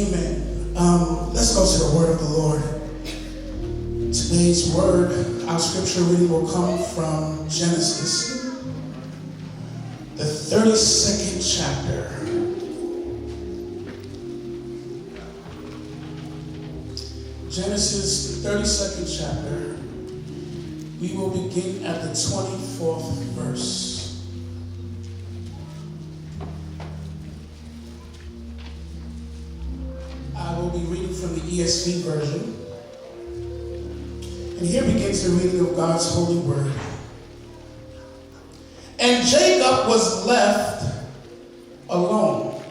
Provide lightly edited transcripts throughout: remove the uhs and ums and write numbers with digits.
Amen. Let's go to the word of the Lord. Today's word, our scripture reading will come from Genesis, the 32nd chapter. Genesis, the 32nd chapter. We will begin at the 24th verse. I will be reading from the ESV version. And here begins the reading of God's holy word. And Jacob was left alone,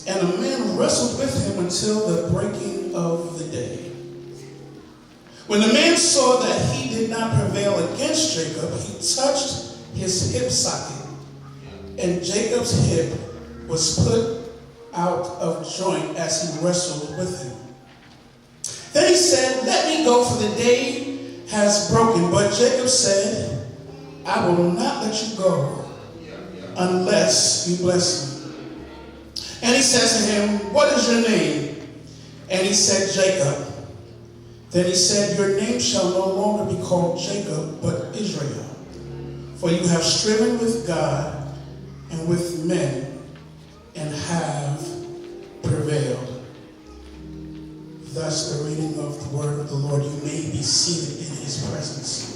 and a man wrestled with him until the breaking of the day. When the man saw that he did not prevail against Jacob, he touched his hip socket, and Jacob's hip was put out of joint as he wrestled with him. Then he said, "Let me go, for the day has broken." But Jacob said, "I will not let you go unless you bless me." And he says to him, "What is your name?" And he said, "Jacob." Then he said, "Your name shall no longer be called Jacob, but Israel, for you have striven with God and with men and have prevailed." Thus the reading of the word of the Lord. You may be seated in his presence.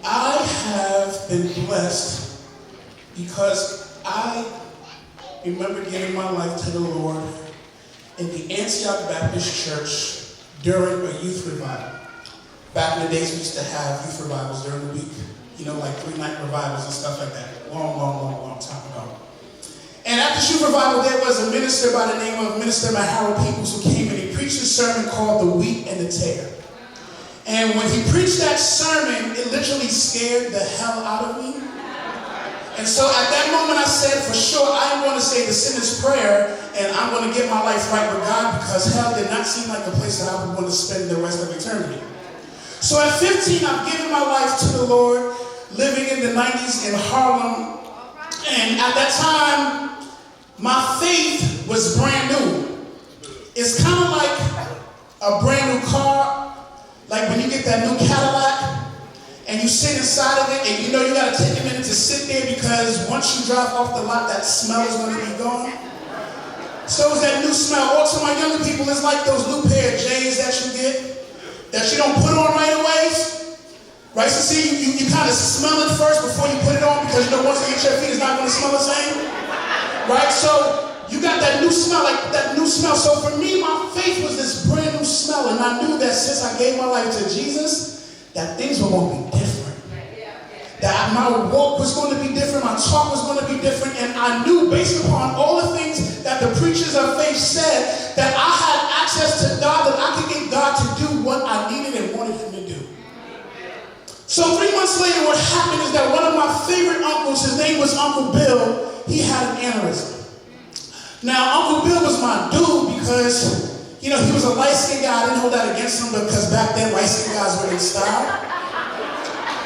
I have been blessed because I remember giving my life to the Lord in the Antioch Baptist Church during a youth revival. Back in the days, we used to have youth revivals during the week. You know, like 3-night revivals and stuff like that. Long time ago. And at the youth revival, there was a minister by the name of Minister Harold Peoples who came and he preached a sermon called "The Wheat and the Tare." And when he preached that sermon, it literally scared the hell out of me. And so at that moment I said, for sure, I am going to say the sinner's prayer and I'm going to get my life right with God, because hell did not seem like a place that I would want to spend the rest of eternity. So at 15, I've given my life to the Lord, living in the 90s in Harlem. And at that time, my faith was brand new. It's kind of like a brand new car, like when you get that new Cadillac and you sit inside of it and you know you got to take a minute to sit there, because once you drive off the lot, that smell is going to be gone. So is that new smell. Also, my younger people, it's like those new pair of J's that you get that you don't put on right away. Right, so see, you kind of smell it first before you put it on, because you know once you get your feet, it's not going to smell the same. Right, so you got that new smell, like that new smell. So for me, my faith was this brand new smell, and I knew that since I gave my life to Jesus, that things were going to be different. That my walk was going to be different, my talk was going to be different, and I knew, based upon all the things that the preachers of faith said, that I had access to God, that I could get God to do what I needed and wanted him to do. So 3 months later, what happened is that one of my favorite uncles, his name was Uncle Bill, he had an aneurysm. Now, Uncle Bill was my dude because, you know, he was a light-skinned guy. I didn't hold that against him because back then, light-skinned guys were in style.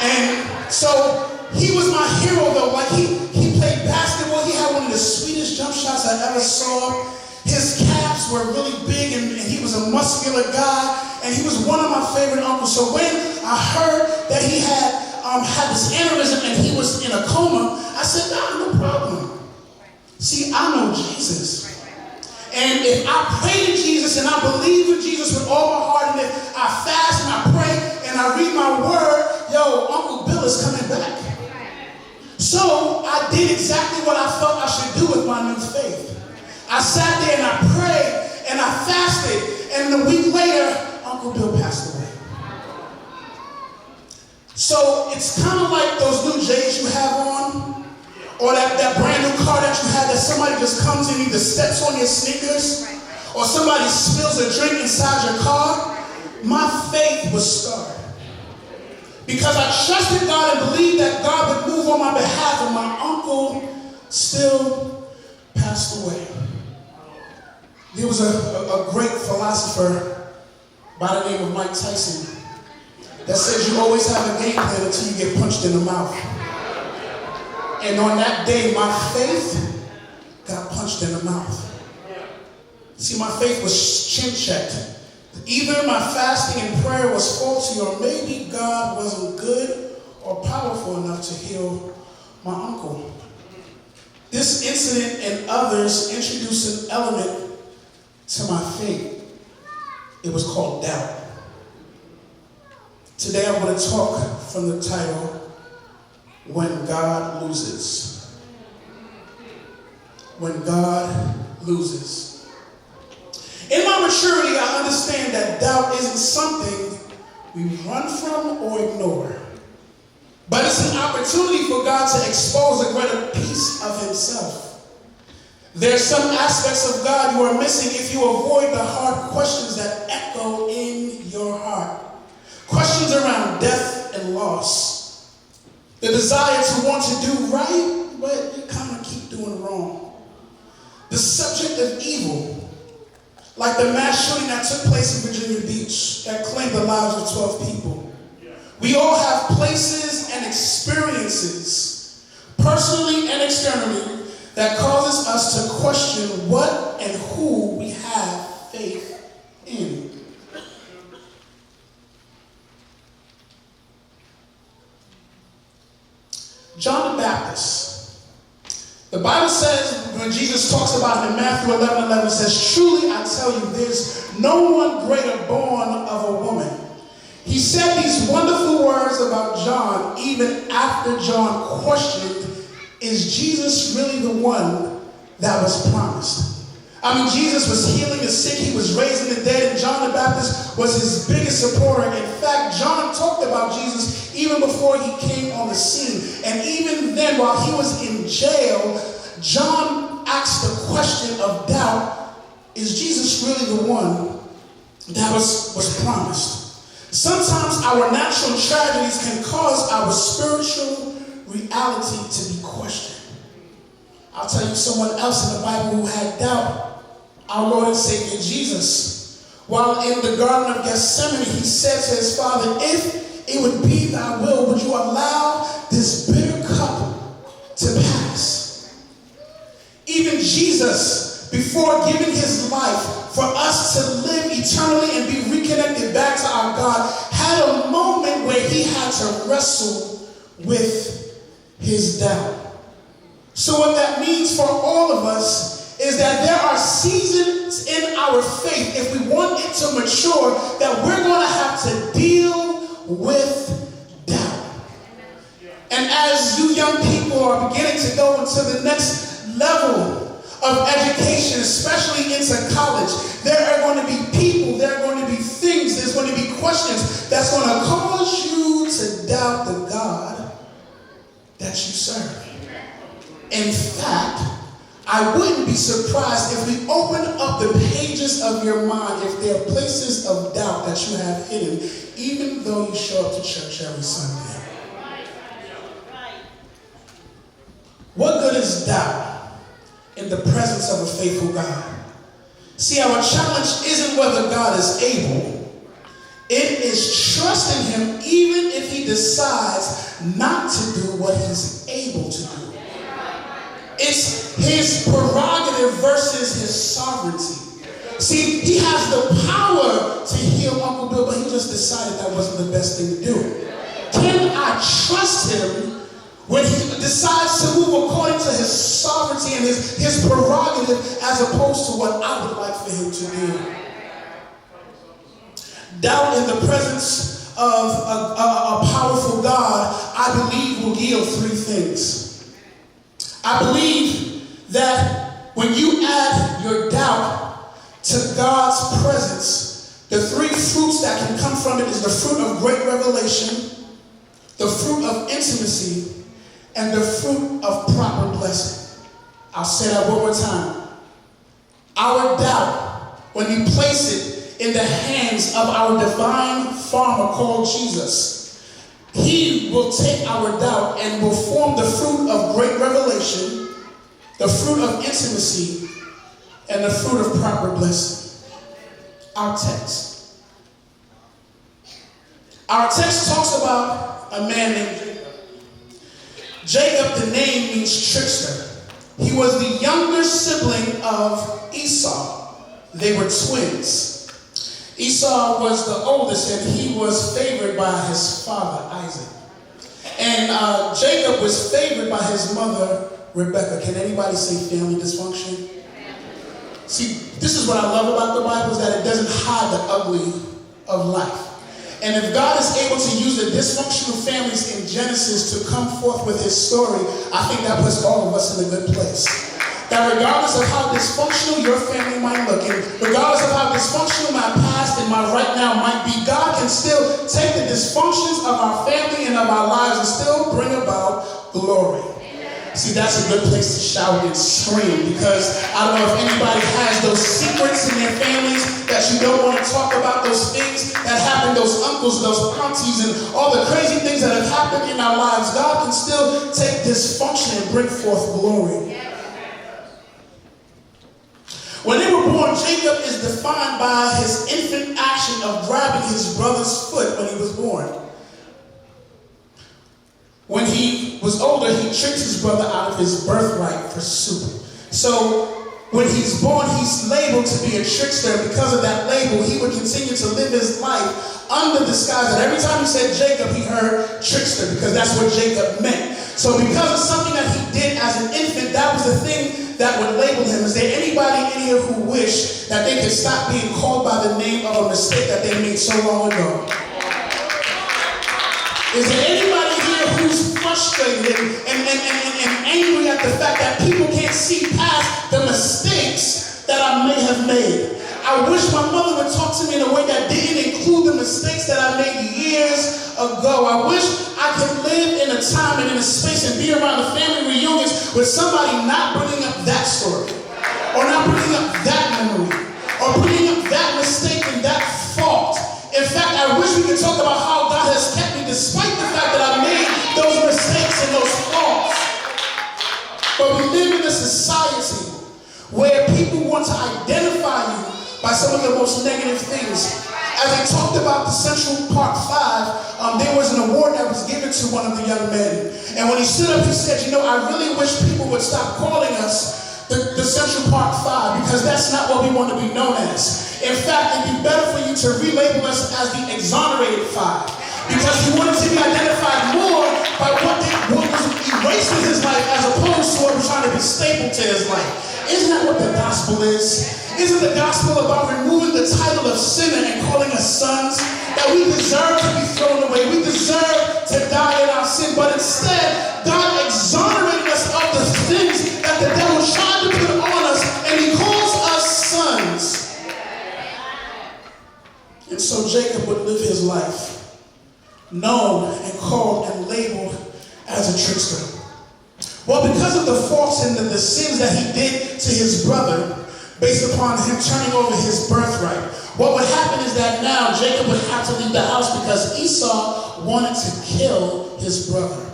And so he was my hero, though. Like, he played basketball. He had one of the sweetest jump shots I ever saw. His calves were really big, and he was a muscular guy. And he was one of my favorite uncles. So when I heard that he had this aneurysm and he was in a coma, I said, "Nah, no problem. See, I know Jesus. And if I pray to Jesus and I believe in Jesus with all my heart, and if I fast and I pray and I read my word, Uncle Bill is coming back." So I did exactly what I felt I should do with my new faith. I sat there and I prayed and I fasted, and a week later, Uncle Bill passed away. So it's kind of like those new J's you have on, or that brand new car that you have, that somebody just comes and either steps on your sneakers, or somebody spills a drink inside your car. My faith was scarred, because I trusted God and believed that God would move on my behalf, and my uncle still passed away. There was a great philosopher by the name of Mike Tyson that says you always have a game plan until you get punched in the mouth. And on that day, my faith got punched in the mouth. See, my faith was chin-checked. Either my fasting and prayer was faulty, or maybe God wasn't good or powerful enough to heal my uncle. This incident and others introduced an element to my faith. It was called doubt. Today I want to talk from the title, When God Loses. When God loses. In my maturity, I understand that doubt isn't something we run from or ignore, but it's an opportunity for God to expose a greater piece of himself. There are some aspects of God you are missing if you avoid the hard questions that echo in your heart. Questions around death and loss. The desire to want to do right, but you kind of keep doing wrong. The subject of evil, like the mass shooting that took place in Virginia Beach that claimed the lives of 12 people. We all have places and experiences, personally and externally, that causes us to question what and who we have faith in. John the Baptist. The Bible says, when Jesus talks about it in Matthew 11:11, says, "Truly I tell you, there's no one greater born of a woman." He said these wonderful words about John even after John questioned, is Jesus really the one that was promised? I mean, Jesus was healing the sick, he was raising the dead, and John the Baptist was his biggest supporter. In fact, John talked about Jesus even before he came on the scene. And even then, while he was in jail, John asked the question of doubt, is Jesus really the one that was promised? Sometimes our natural tragedies can cause our spiritual reality to be questioned. I'll tell you someone else in the Bible who had doubt. Our Lord and Savior Jesus. While in the Garden of Gethsemane, he said to his Father, if it would be thy will, would you allow this bitter cup to pass? Even Jesus, before giving his life for us to live eternally and be reconnected back to our God, had a moment where he had to wrestle with his doubt. So what that means for all of us is that there are seasons in our faith, if we want it to mature, that we're going to have to deal with doubt. And as you young people are beginning to go into the next level of education, especially into college, there are going to be people, there are going to be things, there's going to be questions that's going to cause you to doubt the God that you serve. In fact, I wouldn't be surprised if we open up the pages of your mind if there are places of doubt that you have hidden, even though you show up to church every Sunday. What good is doubt in the presence of a faithful God? See, our challenge isn't whether God is able. It is trusting him even if he decides not to do what he's able to do. It's his prerogative versus his sovereignty. See, he has the power to heal Uncle Bill, but he just decided that wasn't the best thing to do. Can I trust him when he decides to move according to his sovereignty and his prerogative as opposed to what I would like for him to do? Doubt in the presence of a powerful God, I believe, will yield three things. I believe that when you add your doubt to God's presence, the three fruits that can come from it is the fruit of great revelation, the fruit of intimacy, and the fruit of proper blessing. I'll say that one more time. Our doubt, when you place it in the hands of our divine farmer called Jesus, he will take our doubt and will form the fruit of great revelation, the fruit of intimacy, and the fruit of proper blessing. Our text. Our text talks about a man named Jacob. Jacob, the name means trickster. He was the younger sibling of Esau. They were twins. Esau was the oldest, and he was favored by his father, Isaac. And Jacob was favored by his mother, Rebecca. Can anybody say family dysfunction? See, this is what I love about the Bible, is that it doesn't hide the ugly of life. And if God is able to use the dysfunctional families in Genesis to come forth with his story, I think that puts all of us in a good place. That regardless of how dysfunctional your family might look, and regardless of how dysfunctional my past and my right now might be, God can still take the dysfunctions of our family and of our lives and still bring about glory. See, that's a good place to shout and scream, because I don't know if anybody has those secrets in their families that you don't want to talk about, those things that happen, those uncles, those aunties, and all the crazy things that have happened in our lives. God can still take dysfunction and bring forth glory. When they were born, Jacob is defined by his infant action of grabbing his brother's foot when he was born. When he was older, he tricked his brother out of his birthright for soup. So when he's born, he's labeled to be a trickster. Because of that label, he would continue to live his life under the disguise that every time he said Jacob, he heard trickster, because that's what Jacob meant. So because of something that he did as an infant, that was the thing that would label him. Is there anybody in here who wish that they could stop being called by the name of a mistake that they made so long ago? Is there anybody here who's frustrated and angry at the fact that people can't see past the mistakes that I may have made? I wish my mother would talk to me in a way that didn't include the mistakes that I made years ago. I wish I could live in a time and in a space and be around the family reunions with somebody not bringing up that story, or not bringing up that memory, or bringing up that mistake and that fault. In fact, I wish we could talk about how God has kept me despite the fact that I made those mistakes and those faults. But we live in a society where people want to identify you by some of the most negative things. As I talked about the Central Park 5, there was an award that was given to one of the young men. And when he stood up, he said, you know, I really wish people would stop calling us the Central Park 5, because that's not what we want to be known as. In fact, it'd be better for you to relabel us as the Exonerated 5, because he wanted to be identified more by what was erased in his life as opposed to what was trying to be stapled to his life. Isn't that what the gospel is? Isn't the gospel about removing the title of sinner and calling us sons? That we deserve to be thrown away. We deserve to die in our sin. But instead, God exonerated us of the things that the devil tried to put on us, and he calls us sons. And so Jacob would live his life known and called and labeled as a trickster. Well, because of the faults and the sins that he did to his brother, based upon him turning over his birthright, what would happen is that now Jacob would have to leave the house because Esau wanted to kill his brother.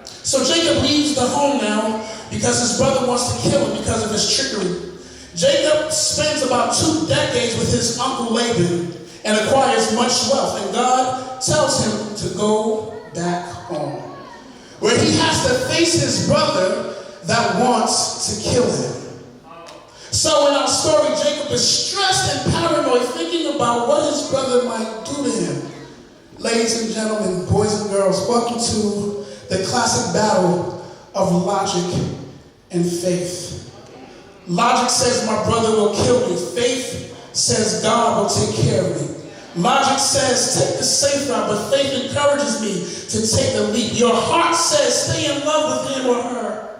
So Jacob leaves the home now because his brother wants to kill him because of his trickery. Jacob spends about 2 decades with his uncle Laban and acquires much wealth, and God tells him to go back home, where he has to face his brother that wants to kill him. So in our story, Jacob is stressed and paranoid, thinking about what his brother might do to him. Ladies and gentlemen, boys and girls, welcome to the classic battle of logic and faith. Logic says my brother will kill me. Faith says God will take care of me. Logic says take the safe route, but faith encourages me to take the leap. Your heart says stay in love with him or her,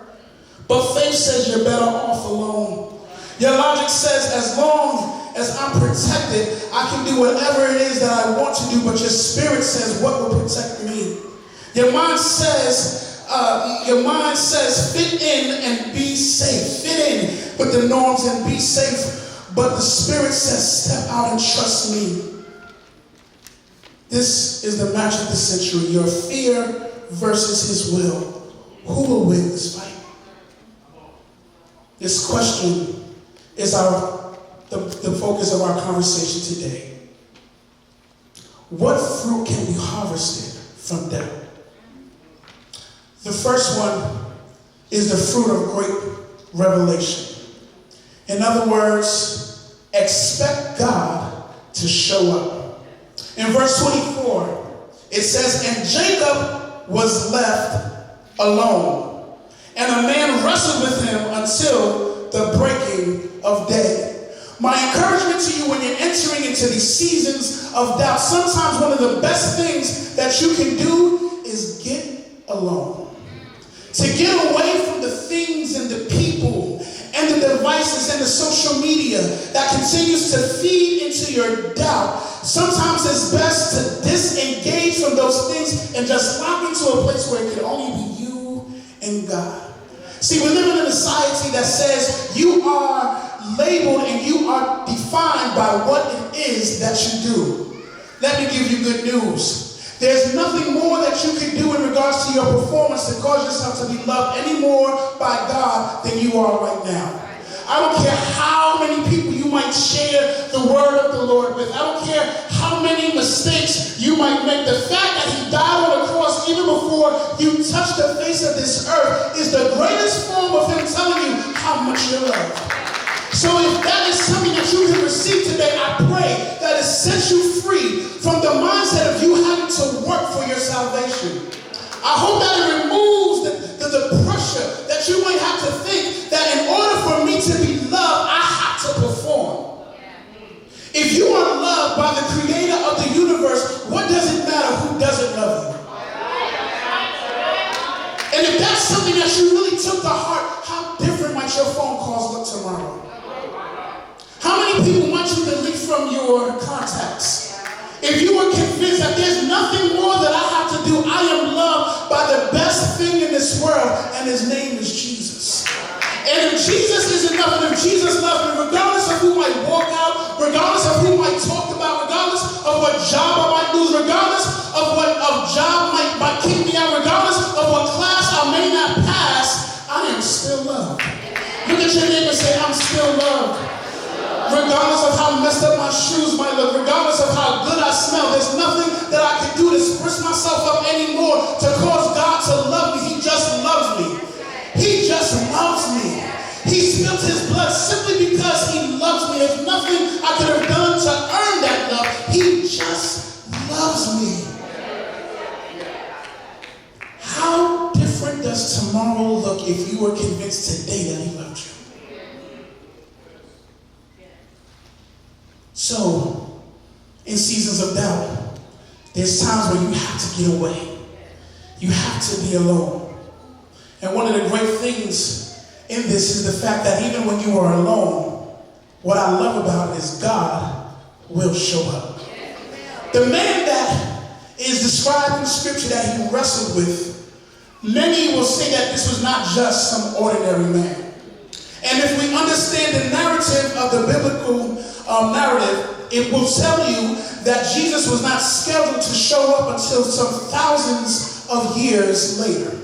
but faith says you're better off alone. Your logic says as long as I'm protected, I can do whatever it is that I want to do, but your spirit says what will protect me. Your mind says fit in and be safe. Fit in with the norms and be safe, but the spirit says step out and trust me. This is the match of the century. Your fear versus his will. Who will win this fight? This question is the focus of our conversation today. What fruit can be harvested from doubt? The first one is the fruit of great revelation. In other words, expect God to show up. In verse 24, it says, and Jacob was left alone, and a man wrestled with him until the breaking of day. My encouragement to you when you're entering into these seasons of doubt, sometimes one of the best things that you can do is get alone. To get away from the things and the people and the devices and the social media that continues to feed into your doubt. Sometimes it's best to disengage from those things and just lock into a place where it can only be you and God. See, we're living in a society that says you are labeled and you are defined by what it is that you do. Let me give you good news. There's nothing more that you can do in regards to your performance to cause yourself to be loved any more by God than you are right now. I don't care how many people you might share the word of the Lord with. I don't care how many mistakes you might make. The fact that he died on the cross even before you touch the face of this earth is the greatest form of him telling you how much you're loved. So if that is something that you can receive today, I pray that it sets you free from the mindset of you having to work for your salvation. I hope that it removes the pressure that you might have to think that in order for me to be loved, I have to perform. If you are loved by the creator of the universe, what does it matter who doesn't love you? And if that's something that you really took to heart, how different might your phone calls look tomorrow? How many people want you to delete from your contacts? If you were convinced that there's nothing more that I have to do, I am loved by the best thing in this world, and his name is Jesus. And if Jesus is enough, and if Jesus loves me, regardless of who might walk out, regardless of who might talk about, regardless of what job I might lose, regardless of what job might kick me out, regardless of what class I may not pass, I am still loved. Look at your neighbor and say, I'm still loved. Regardless of how messed up my shoes might look, regardless of how good I smell, there's nothing that I can do to spruce myself up anymore to cause God to love me. He just loves me. He just loves me. He spilled his blood simply because he loves me. There's nothing I could have done to earn that love. He just loves me. How different does tomorrow look if you were convinced today that he loved you? So, in seasons of doubt, there's times where you have to get away. You have to be alone. And one of the great things in this is the fact that even when you are alone, what I love about it is God will show up. The man that is described in Scripture that he wrestled with, many will say that this was not just some ordinary man. And if we understand the narrative of the biblical narrative, it will tell you that Jesus was not scheduled to show up until some thousands of years later.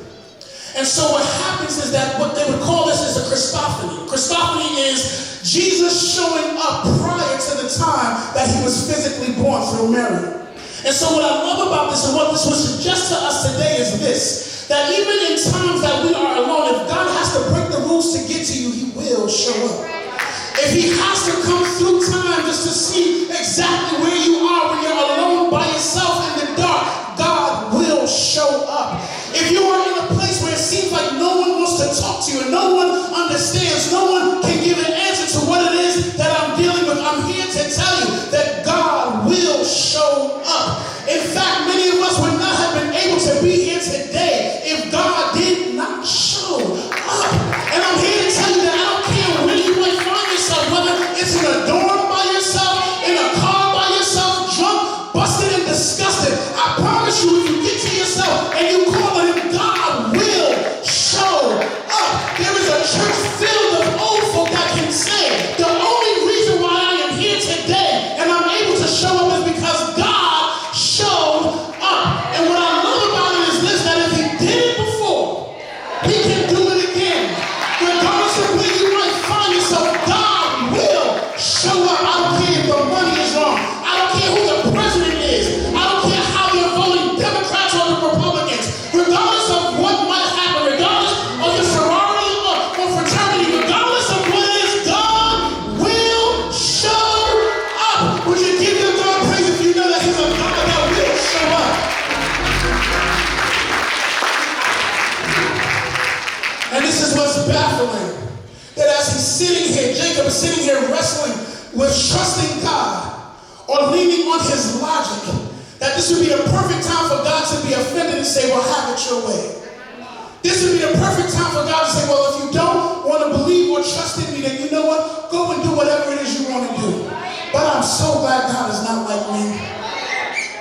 And so what happens is that what they would call this is a Christophany. Christophany is Jesus showing up prior to the time that he was physically born through Mary. And so what I love about this and what this would suggest to us today is this, that even in times that we are alone, if God has to break the rules to get to you, he will show up. If he has to come through time just to see exactly where you are when you're alone by yourself in the dark, God will show up. If you are in a place where it seems like no one wants to talk to you and no one understands, no one can give an answer to what it is that I'm dealing with, I'm here to tell you that God will show up. In fact, many of us would not have been able to be here today if God did not show up. And I'm here to tell you that I don't care where you might find yourself, whether it's in a dorm by yourself, in a car by yourself, And this is what's baffling. That as he's sitting here, Jacob is sitting here wrestling with trusting God or leaning on his logic, that this would be the perfect time for God to be offended and say, well, have it your way. This would be the perfect time for God to say, well, if you don't want to believe or trust in me, then you know what? Go and do whatever it is you want to do. But I'm so glad God is not like me.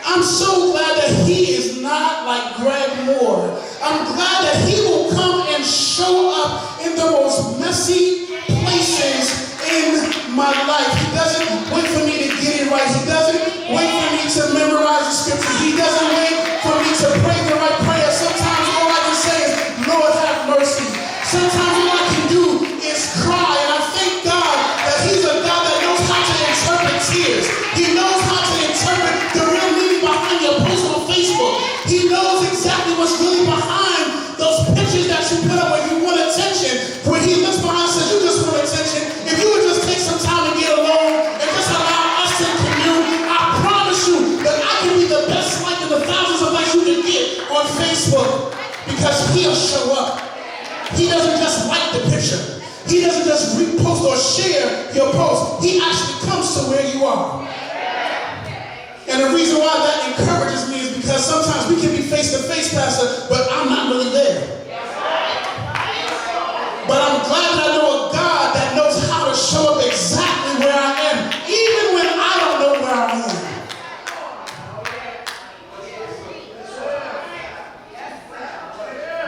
I'm so glad that he is not like Greg Moore. I'm glad that he will come and show up in the most messy places in my life. He doesn't wait for me to get it right. He doesn't wait for me to memorize the scripture. He doesn't wait for me to pray the right prayer. Sometimes all I can say is, Lord, have mercy. Sometimes all I can do is cry. And I thank God that he's a God that knows how to interpret tears. He knows how to interpret the real meaning behind your post on Facebook. He knows exactly what's really behind those pictures that you put up when you want attention. When he looks behind and says, you just want attention. If you would just take some time to get alone and just allow us to commune, I promise you that I can be the best like in the thousands of likes you can get on Facebook, because he'll show up. He doesn't just like the picture. He doesn't just repost or share your post. He actually comes to where you are. And the reason why that encourages me is because sometimes we can be face to face, Pastor, but I'm not really there. But I'm glad that I know a God that knows how to show up exactly where I am, even when I don't know where I am.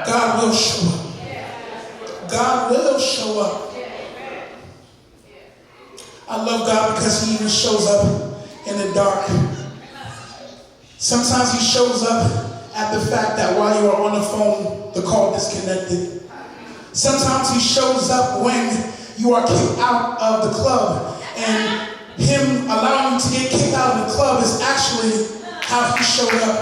God will show up. God will show up. I love God because he even shows up in the dark. Sometimes he shows up at the fact that while you are on the phone, the call disconnected. Sometimes he shows up when you are kicked out of the club, and him allowing you to get kicked out of the club is actually how he showed up.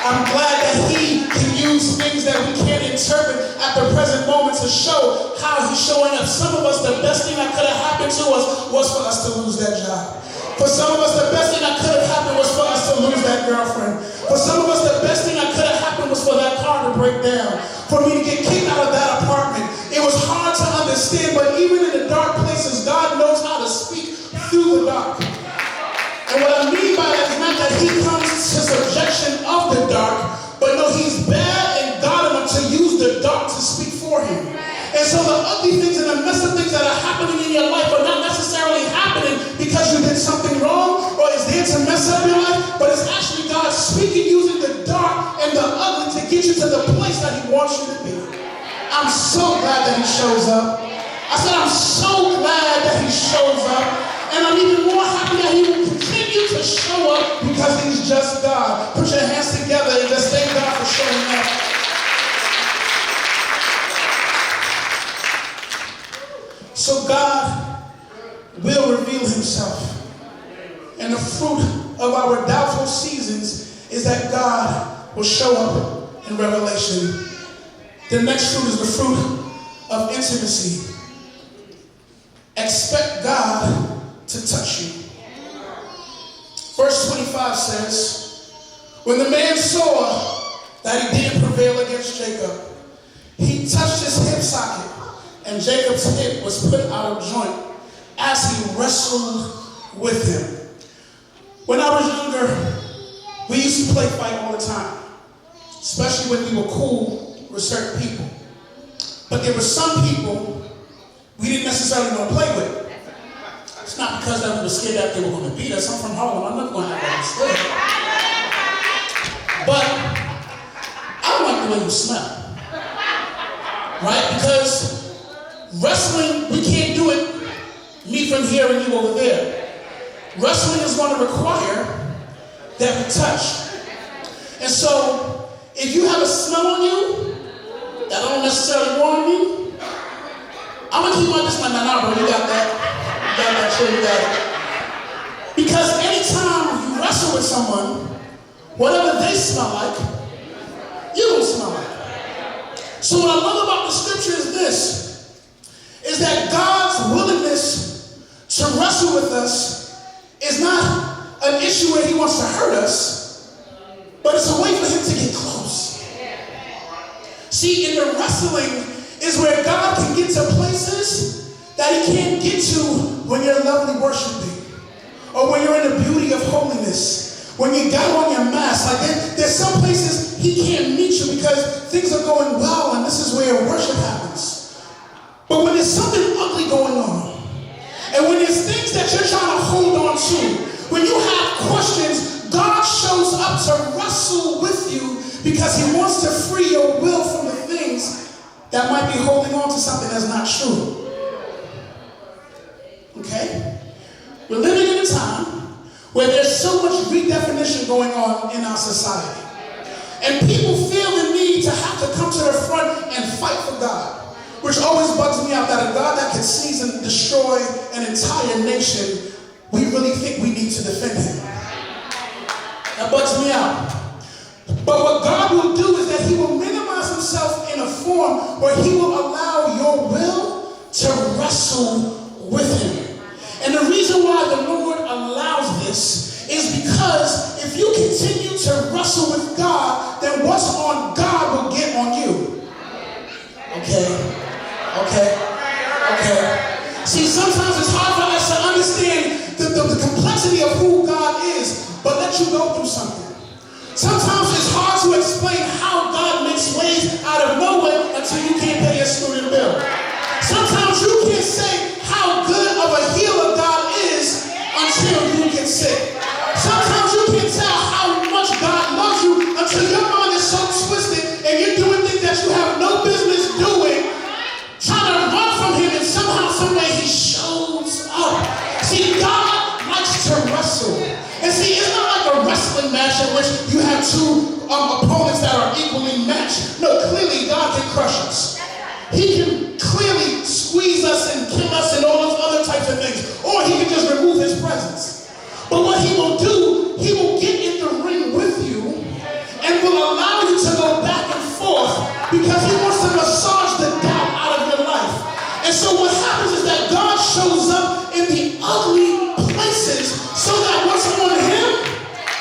I'm glad that he can use things that we can't interpret at the present moment to show how he's showing up. Some of us, the best thing that could have happened to us was for us to lose that job. For some of us, the best thing that could have happened was for us to lose that girlfriend. For some of us, the best thing that could have happened was for that car to break down. For me to get kicked out of that apartment. It was hard to understand, but even in the dark places, God knows how to speak through the dark. And what I mean by that is not that he comes to subjection of the dark, but no, he's bad and God enough to use the dark to speak for him. And so the ugly things and the messed up things that are happening in your life are not necessarily happening because you did something wrong or is there to mess up your life, but it's actually God speaking using the dark and the ugly to get you to the place that he wants you to be. I'm so glad that he shows up. I said I'm so glad that he shows up. And I'm even more happy that he will continue to show up because he's just God. Put your hands together and just thank God for showing up. So God will reveal himself. And the fruit of our doubtful seasons is that God will show up in Revelation. The next fruit is the fruit of intimacy. Expect God to touch you. Verse 25 says, when the man saw that he didn't prevail against Jacob, he touched his hip socket, and Jacob's hip was put out of joint as he wrestled with him. When I was younger, we used to play fight all the time, especially when we were cool with certain people. But there were some people we didn't necessarily want to play with. It's not because we were scared that they were going to beat us. I'm from Harlem. I'm not going to have that scared. But I don't like the way you smell. Right? Because wrestling, we can't do it, me from here and you over there. Wrestling is going to require that we touch. And so, if you have a smell on you that don't necessarily warn me, I'm going to keep on this like, nah, bro, you got that. Because anytime you wrestle with someone, whatever they smell like, you don't smell like. So what I love about the scripture is this, is that God's willingness to wrestle with us is not an issue where he wants to hurt us, but it's a way for him to get close. See, in the wrestling, is where God can get to places that he can't get to when you're lovely worshiping, or when you're in the beauty of holiness, when you got on your mask. Like there's some places he can't meet you because things are going well and this is where worship happens. But when there's something ugly going on, and when there's things that you're trying to hold on to, when you have questions, God shows up to wrestle with you because he wants to free your will from the things that might be holding on to something that's not true. Okay? We're living in a time where there's so much redefinition going on in our society. And people feel the need to have to come to the front and fight for God, which always bugs me out, that a God that can seize and destroy an entire nation, we really think we need to defend him. That bugs me out. But what God will do is that he will minimize himself in a form where he will allow your will to wrestle with him. And the reason why the Lord allows this is because if you continue to wrestle with God, then what's on God will get on you. Okay. See, sometimes it's hard for us to understand the complexity of who God is, but let you go through something. Sometimes it's hard to explain how God makes ways out of nowhere until you can't pay your student bill. Sometimes you can't say how good of a healer God is until you get sick. Sometimes you can't tell how much God loves you until your mind is so twisted and you're doing things that you have no business doing, trying to run from him, and somehow, some way he shows up. See, God likes to wrestle. And see, it's not like a wrestling match in which you have two opponents that are equally matched. No, clearly God can crush us. He can clearly squeeze us and kill us and all those other types of things. Or he can just remove his presence. But what he will do, he will get in the ring with you and will allow you to go back and forth because he wants to massage the doubt out of your life. And so what happens is that God shows up in the ugly places so that what's on him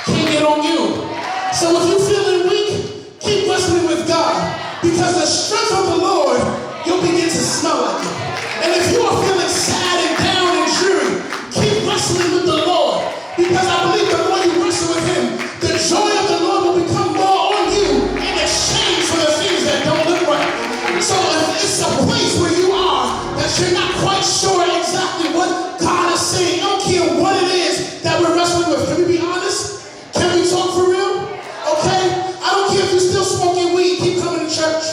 can get on you. So if you're feeling weak, keep wrestling with God, because the strength of the Lord, you'll begin to smell like it. And if you are feeling sad and down and dreary, keep wrestling with the Lord, because I believe the more you wrestle with him, the joy of the Lord will become more on you in exchange for the things that don't look right. So if it's a place where you are that you're not quite sure exactly what God is saying, I don't care what it is that we're wrestling with. Can we be honest? Can we talk for real? Okay? I don't care if you're still smoking weed, keep coming to church.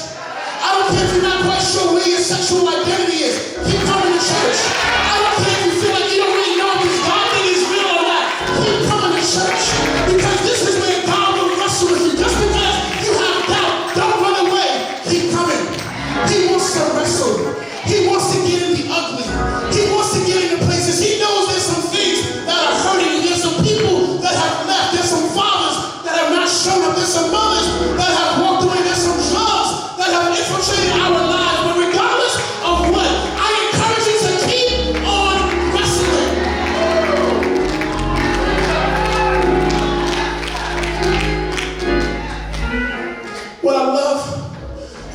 I don't care if you're not quite sure where your sexual identity is, keep coming to church. I don't care if you feel like you don't really know if this God thing is real or not, keep coming to church. Because this is where God will wrestle with you. Just because you have doubt, don't run away. Keep coming. He wants to wrestle. He wants to get in the ugly. He wants to get into places. He knows there's some things that are hurting you. There's some people that have left. There's some fathers that have not shown up. There's some mothers that have walked away. There's some drugs that have infiltrated our lives. But regardless of what, I encourage you to keep on wrestling. What I love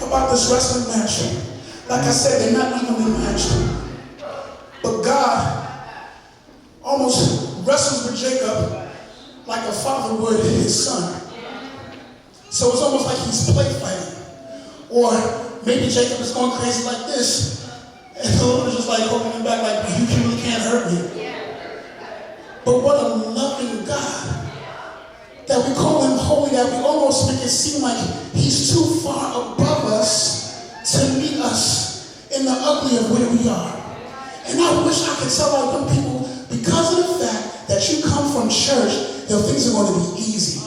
about this wrestling match, like I said, they're not evenly matched. But God almost wrestles with Jacob like a father would his son. So it's almost like he's play fighting. Or maybe Jacob is going crazy like this, and the Lord is just like holding him back like, you really can't hurt me. But what a loving God, that we call him holy, that we almost make it seem like he's too far above us to meet us in the ugly of where we are. And I wish I could tell our young people, because of the fact that you come from church, things are going to be easy.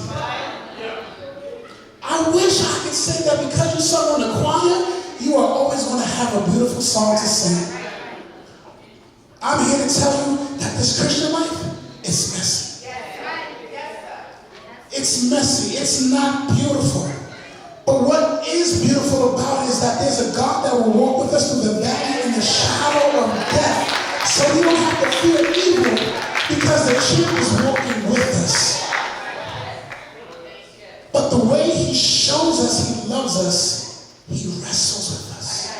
I wish I could say that because you sung in the choir, you are always going to have a beautiful song to sing. I'm here to tell you that this Christian life is messy. It's messy. It's not beautiful. But what is beautiful about it is that there's a God that will walk with us through the valley in the shadow of death. So we don't have to fear evil because the champ is walking with us. But the way he shows us he loves us, he wrestles with us.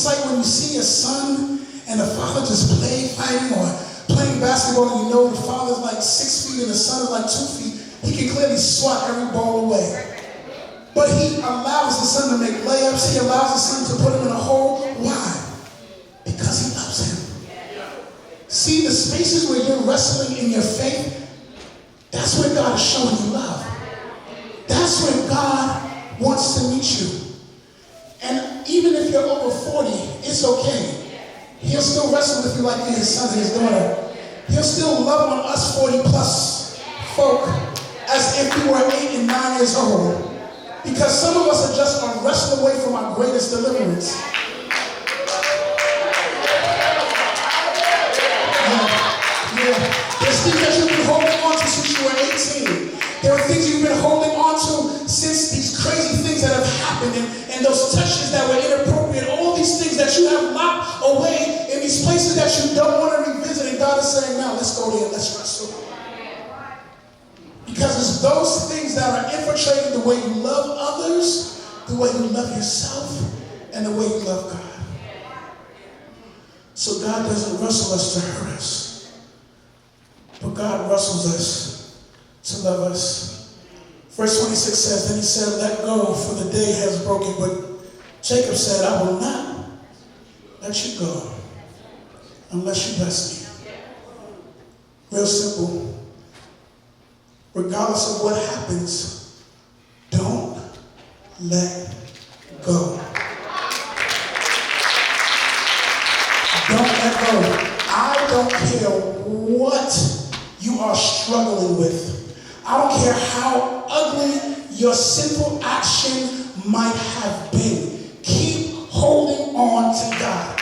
sight when you see a son and the father just fighting or playing basketball, and you know the father's like 6 feet and the son is like 2 feet. He can clearly swat every ball away. But he allows the son to make layups. He allows the son to put him in a hole. Why? Because he loves him. See, the spaces where you're wrestling in your faith, that's where God is showing you love. That's where God wants to meet you. And even if you're over 40, it's okay. He'll still wrestle with you like you're his son and his daughter. He'll still love on us 40 plus folk as if we were 8 and 9 years old. Because some of us are just a wrestle away from our greatest deliverance. Yeah. There's things that you've been holding on to since you were 18. There are things you've been holding on to since these crazy things that have happened and those touches that were inappropriate, all these things that you have locked away in these places that you don't want to revisit. And God is saying, now let's go there, let's wrestle. Because it's those things that are infiltrating the way you love others, the way you love yourself, and the way you love God. So God doesn't wrestle us to hurt us, but God wrestles us to love us. Verse 26 says, then he said, let go, for the day has broken. But Jacob said, I will not let you go unless you bless me. Real simple. Regardless of what happens, don't let go. Don't let go. I don't care what you are struggling with. I don't care how ugly your sinful action might have been. Keep holding on to God.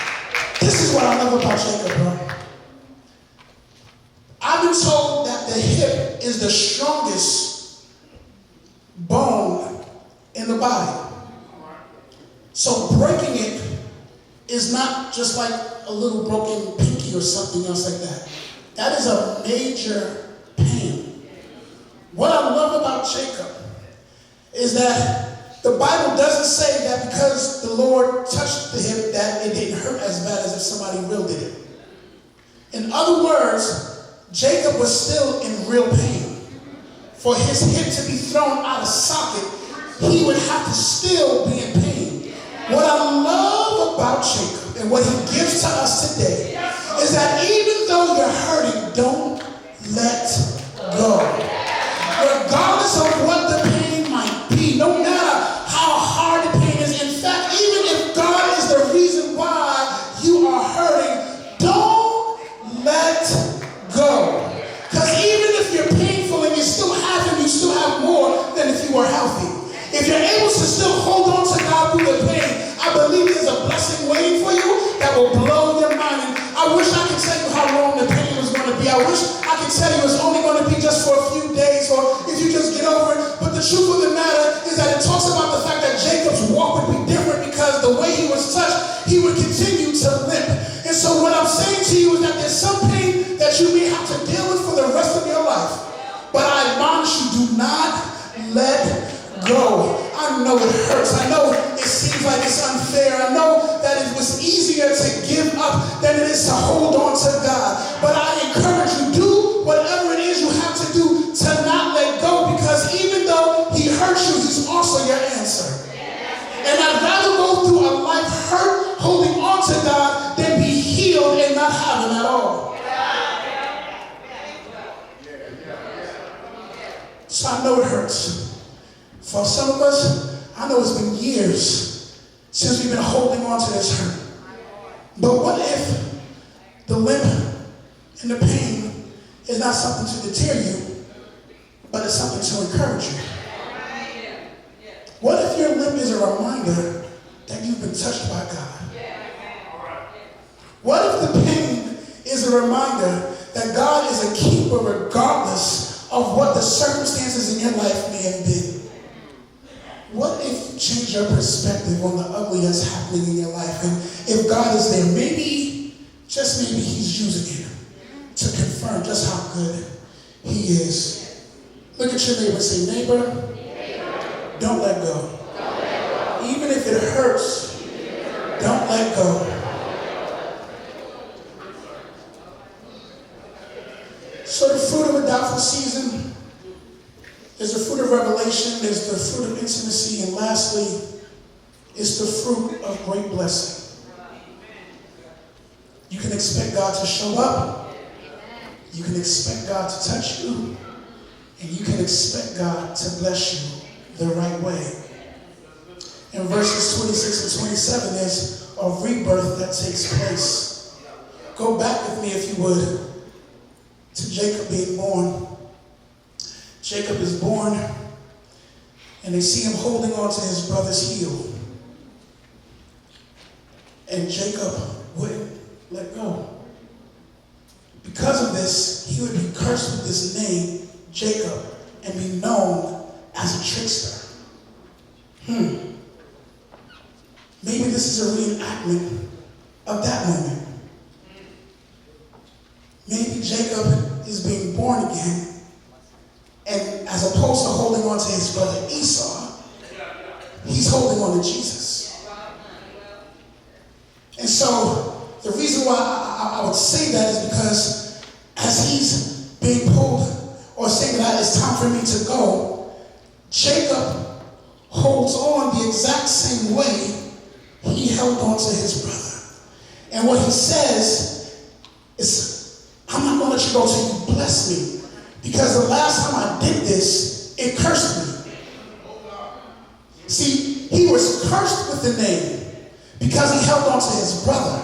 This is what I love about Jacob, bro. I've been told that the hip is the strongest bone in the body. So breaking it is not just like a little broken pinky or something else like that. That is a major pain. What I love about Jacob is that the Bible doesn't say that because the Lord touched the hip that it didn't hurt as bad as if somebody real did it. In other words, Jacob was still in real pain. For his hip to be thrown out of socket, he would have to still be in pain. What I love about Jacob and what he gives to us today is that even though you're hurting, don't let go. Regardless of what the pain might be, no matter how hard the pain is, in fact, even if God is the reason why you are hurting, don't let go. Because even if you're painful and you still have him, you still have more than if you were healthy. If you're able to still hold on to God through the pain, I believe there's a blessing waiting for you that will blow your mind. And I wish I could tell you how long the pain was going to be. I wish I could tell you it's only going to be just for a few days or if you just get over it. But the truth of the matter is that it talks about the fact that Jacob's walk would be different because the way he was touched, he would continue to limp. And so what I'm saying to you is that there's some pain that you may have to deal with for the rest of your life. But I admonish you, do not let go. I know it hurts. I know it seems like it's unfair. I know that it was easier to give up than it is to hold on to God. But I encourage you, do whatever it is you have to do to not let go, because even though he hurts you, he's also your answer. And I'd rather go through a life hurt, holding on to God, than be healed and not have him at all. So I know it hurts. For some of us, I know it's been years since we've been holding on to this hurt. But what if the limp and the pain is not something to deter you, but it's something to encourage you? What if your limp is a reminder that you've been touched by God? What if the pain is a reminder that God is a keeper regardless of what the circumstances in your life may have been? What if you change your perspective on the ugly that's happening in your life? And if God is there, maybe, just maybe he's using it to confirm just how good he is. Look at your neighbor and say, neighbor, don't let go. Even if it hurts, don't let go. is the fruit of intimacy, and lastly, it's the fruit of great blessing. You can expect God to show up. You can expect God to touch you. And you can expect God to bless you the right way. In verses 26 and 27, there's a rebirth that takes place. Go back with me, if you would, to Jacob being born. Jacob is born, and they see him holding on to his brother's heel. And Jacob wouldn't let go. Because of this, he would be cursed with this name, Jacob, and be known as a trickster. Maybe this is a reenactment of that moment. Maybe Jacob is being born again, and as opposed to holding on to his brother Esau, he's holding on to Jesus. And so the reason why I would say that is because as he's being pulled, or saying that it's time for me to go, Jacob holds on the exact same way he held on to his brother. And what he says is, I'm not going to let you go till you bless me. Because the last time I did this, it cursed me. See, he was cursed with the name because he held on to his brother.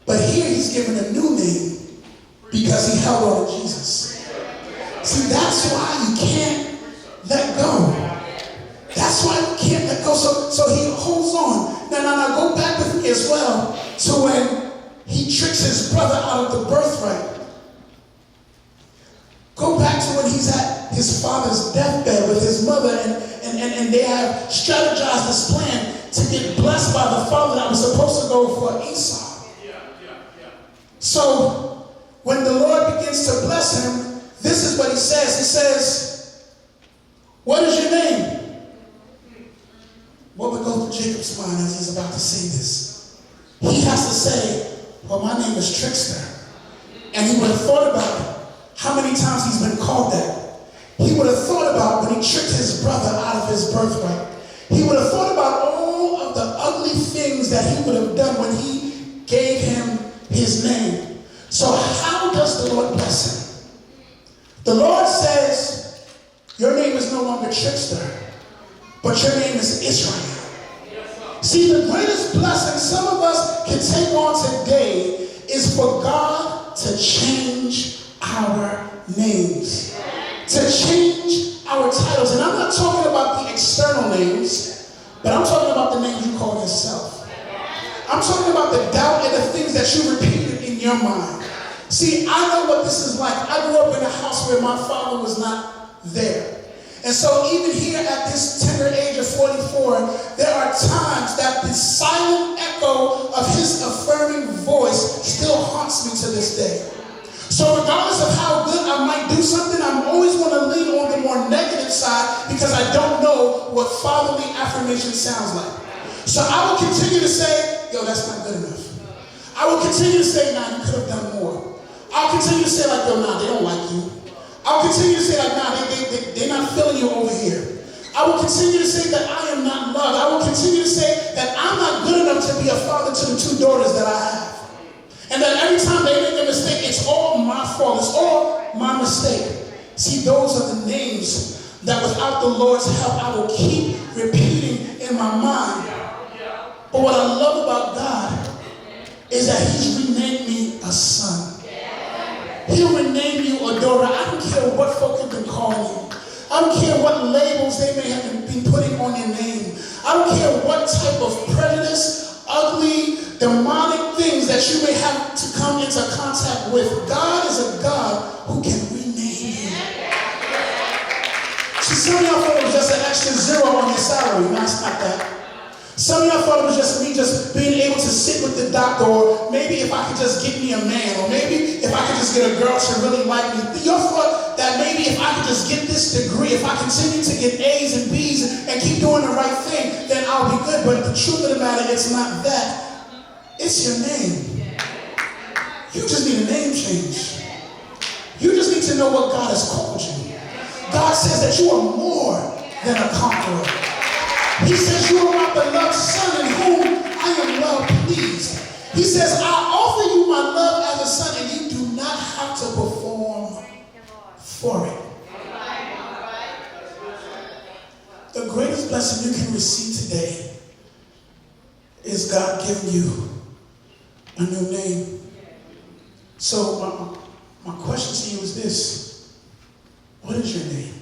But here he's given a new name because he held on to Jesus. See, that's why you can't let go. That's why you can't let go. So he holds on. Now, go back with me as well to when he tricks his brother out of the birthright. Go back to when he's at his father's deathbed with his mother, and they have strategized this plan to get blessed by the father that was supposed to go for Esau. So when the Lord begins to bless him, this is what he says. He says, what is your name? What would go through Jacob's mind as he's about to say this? He has to say, well, my name is Trickster. And he would have thought about how many times he's been called that. He would have thought about when he tricked his brother out of his birthright. He would have thought about all of the ugly things that he would have done when he gave him his name. So how does the Lord bless him? The Lord says, your name is no longer Trickster, but your name is Israel. See, the greatest blessing some of us can take on today is for God to change our names, to change our titles. And I'm not talking about the external names, but I'm talking about the names you call yourself. I'm talking about the doubt and the things that you repeated in your mind. See, I know what this is like. I grew up in a house where my father was not there. And so even here at this tender age of 44, there are times that the silent echo of his affirming voice still haunts me to this day. So regardless of how good I might do something, I'm always going to lean on the more negative side because I don't know what fatherly affirmation sounds like. So I will continue to say, yo, that's not good enough. I will continue to say, nah, you could have done more. I'll continue to say like, yo, nah, they don't like you. I'll continue to say like, nah, they're not feeling you over here. I will continue to say that I am not loved. I will continue to say that I'm not good enough to be a father to the two daughters that I have. And that every time they make a mistake, it's all my fault. It's all my mistake. See, those are the names that without the Lord's help, I will keep repeating in my mind. But what I love about God is that he's renamed me a son. He'll rename you a daughter. I don't care what folk have been calling you. I don't care what labels they may have been putting on your name. I don't care what type of prejudice, ugly, demonic things that you may have to come into contact with. God is a God who can rename you. See, some of y'all thought it was just an extra zero on your salary. No, it's not that. Some of y'all thought it was just me just being able to sit with the doctor, or maybe if I could just get me a man, or maybe if I could just get a girl to really like me. Y'all thought that maybe if I could just get this degree, if I continue to get A's and B's and keep doing the right thing, then I'll be good. But the truth of the matter, it's not that. It's your name. You just need a name change. You just need to know what God has called you. God says that you are more than a conqueror. He says, you are my beloved son in whom I am well pleased. He says, I offer you my love as a son, and you do not have to perform for it. The greatest blessing you can receive today is God giving you a new name. So my question to you is this: what is your name?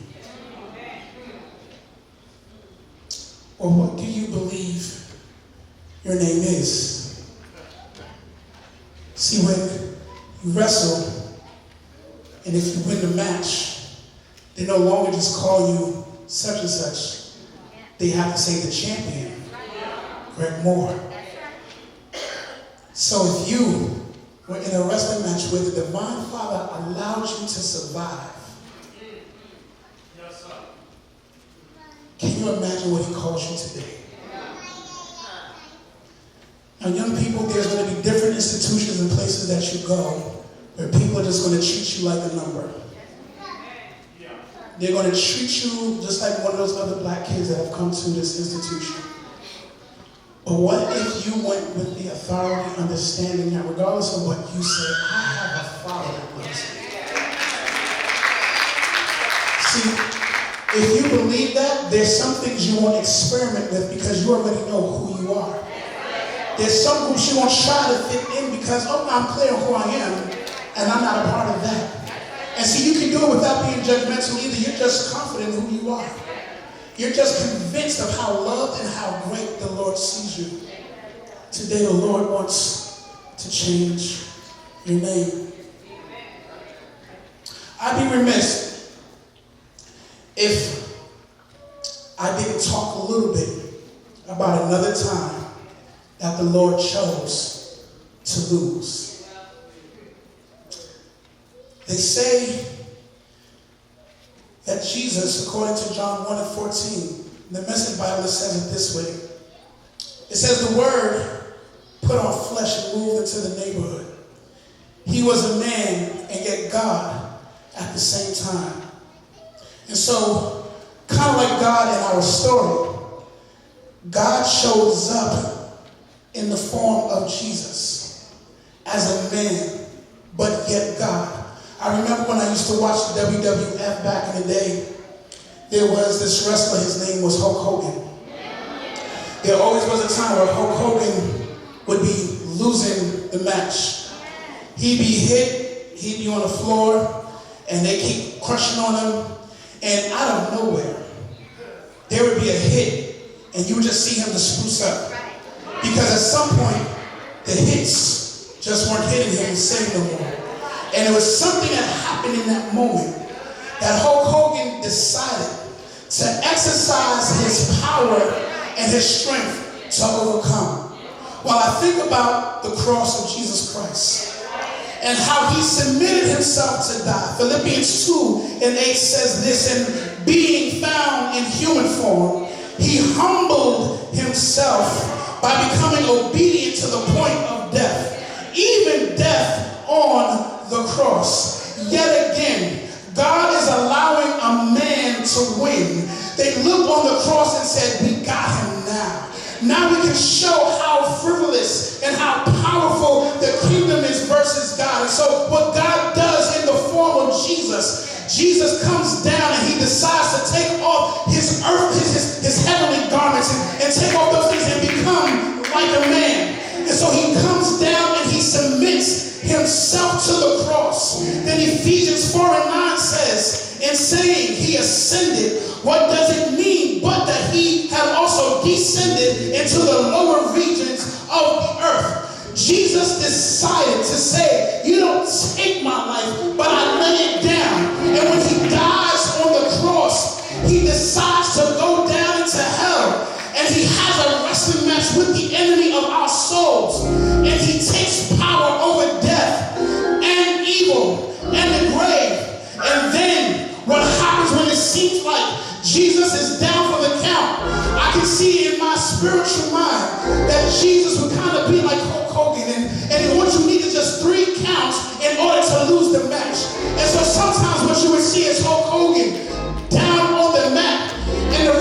Or what do you believe your name is? See, when you wrestle, and if you win the match, they no longer just call you such and such. They have to say the champion, Gregory Moore. So if you were in a wrestling match where the Divine Father allowed you to survive, can you imagine what he calls you today? Now, young people, there's going to be different institutions and places that you go where people are just going to treat you like a number. They're going to treat you just like one of those other black kids that have come to this institution. But what if you went with the authority, understanding that regardless of what you say, I have a Father that loves me. See, if you believe that, there's some things you won't experiment with because you already know who you are. There's some groups you won't try to fit in because, I'm clear on who I am, and I'm not a part of that. And see, you can do it without being judgmental either. You're just confident in who you are. You're just convinced of how loved and how great the Lord sees you. Today, the Lord wants to change your name. I'd be remiss if I didn't talk a little bit about another time that the Lord chose to lose. They say that Jesus, according to John 1:14, the Message Bible says it this way. It says, the Word put on flesh and moved into the neighborhood. He was a man and yet God at the same time. And so, kind of like God in our story, God shows up in the form of Jesus as a man, but yet God. I remember when I used to watch the WWF back in the day, there was this wrestler, his name was Hulk Hogan. There always was a time where Hulk Hogan would be losing the match. He'd be hit, he'd be on the floor, and they keep crushing on him, and out of nowhere, there would be a hit, and you would just see him to spruce up. Because at some point, the hits just weren't hitting him the same no more. And it was something that happened in that moment that Hulk Hogan decided to exercise his power and his strength to overcome. While I think about the cross of Jesus Christ and how he submitted himself to die. Philippians 2:8 says this, and being found in human form, he humbled himself by becoming obedient to the point of death, even death on the cross. Yet again, God is allowing a man to win. They looked on the cross and said, we got him now. Now we can show how frivolous and how powerful the kingdom is versus God. And so what God does in the form of Jesus comes down and he decides to take off his earth, his heavenly garments and take off those things and become like a man. And so he comes down and he submits himself to the cross. Then Ephesians 4:9 says, in saying he ascended, what does it mean but that he had also descended into the lower regions of the earth? Jesus decided to say, you don't take my life, but I lay it down. And when he dies on the cross, he decides to go down into hell. And he has a wrestling match with the enemy of our souls. And he takes power over death and evil and the grave. And then what happens when it seems like Jesus is down for the count? I can see in my spiritual mind that Jesus would kind of be like Hulk Hogan. And what you need is just 3 counts in order to lose the match. And so sometimes what you would see is Hulk Hogan down on the mat. And the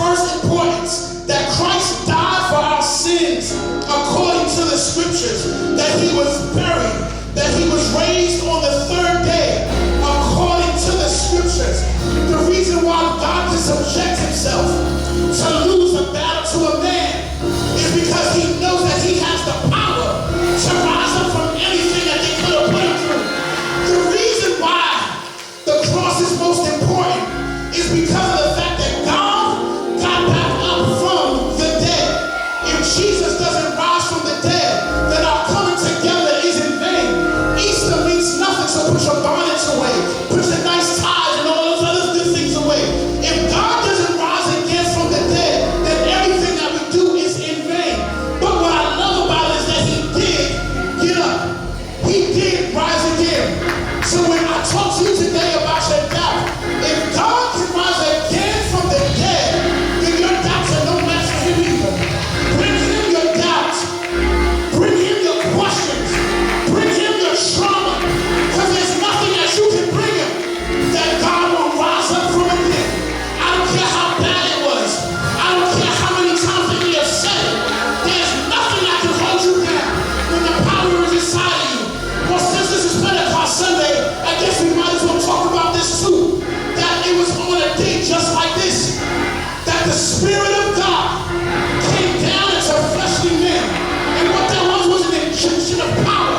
first importance, that Christ died for our sins according to the scriptures, that he was buried, that he was raised on the third day according to the scriptures. The reason why God can subject himself to lose a battle to a man is because he knows that he has the power to rise up from anything that they could have put him through. The reason why the cross is most important is because of the fact that God got back up from the dead. If Jesus doesn't rise from the dead, then our coming together is in vain. Easter means nothing, so put your bonnets away, put your nice ties and all those other good things away. If God doesn't rise again from the dead, then everything that we do is in vain. But what I love about it is that he did get up. He did rise again. So when I talk to you today about your doubt, if God can rise again from the dead, then your doubts are no match for him either. Bring him your doubts. Bring him your questions. Bring him your trauma. Because there's nothing that you can bring him that God won't rise up from again. I don't care how bad it was. I don't care how many times they may have said it. There's nothing that can hold you down when the power is inside of you. Well, since this is Pentecost Sunday, I guess we might as well talk about this too. That it was on a day just like this, that the Spirit of God came down into fleshly men. And what that was an injection of power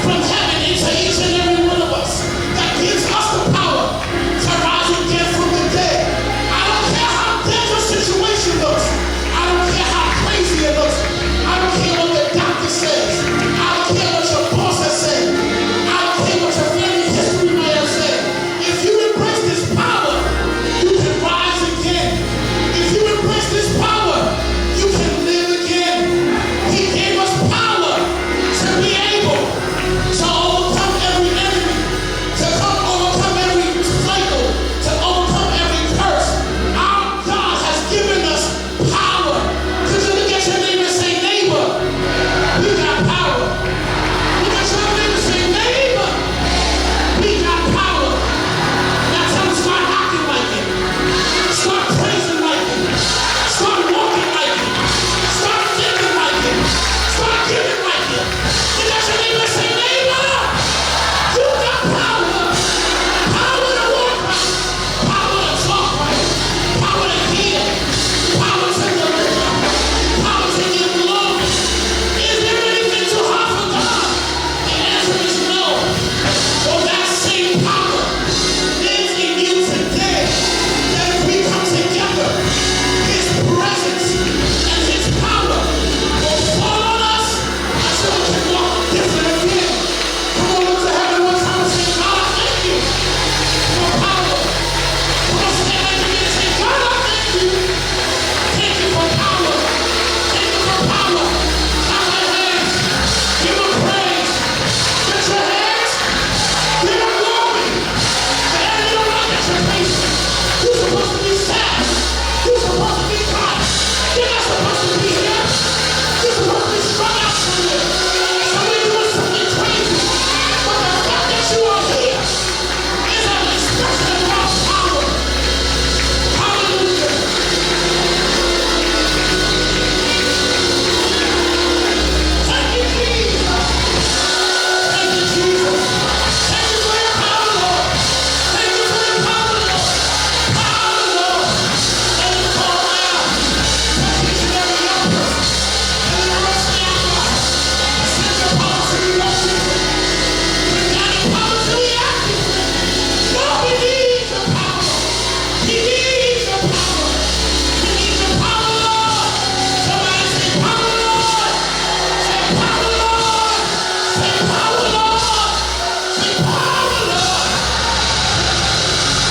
from heaven into each and every one of us that gives us the power to rise again from the dead. I don't care how dead your situation looks. I don't care how crazy it looks. I don't care what the doctor says. I don't care what your boss has said. I don't care what your family history may have said. If you embrace this power, you can rise again. If you embrace this power, you can live again. He gave us power to be able to overcome every enemy, to overcome every cycle, to overcome every curse. Our God has given us power. Could you look at your neighbor and say, neighbor, we got power. Look at your neighbor and say, neighbor, we got power. Now tell them, start acting like it. Start praising like it. Start walking like it. Start thinking like it. Start giving like it. Look at your neighbor and say, neighbor, you got power. Power to walk right. Power to talk right. Power to heal. Power to deliver. Power to give glory. Is there anything too hard for God? The answer is no. Well, that same power lives in you today. That if we come together, his presence and his power will fall on us until we can walk different again. Come on, look to heaven one time and say, God, I thank you for power. Come on, stand like me and say, God, I thank you. Thank you for power. Thank you for power. Clap your hands. Give him praise. Lift your hands. Give him glory. The enemy don't like that you're patient. You're supposed to be sad. You're supposed to be crying. You're not supposed to be here. You're supposed to be strung out somewhere. Somebody doing something crazy. But the fact that you are here is an expression of God's power. Hallelujah. Thank you, Jesus. Thank you, Jesus. Thank you for your power, Lord. Thank you for your power, Lord. Power, Lord. Let it fall down. Touch each and every young person. Let it rest down, God. Send your power to the young people. Bring down your power to the active. Lord, we need your power. We need your power. We need your power, Lord. Somebody say, power, Lord. Say, power,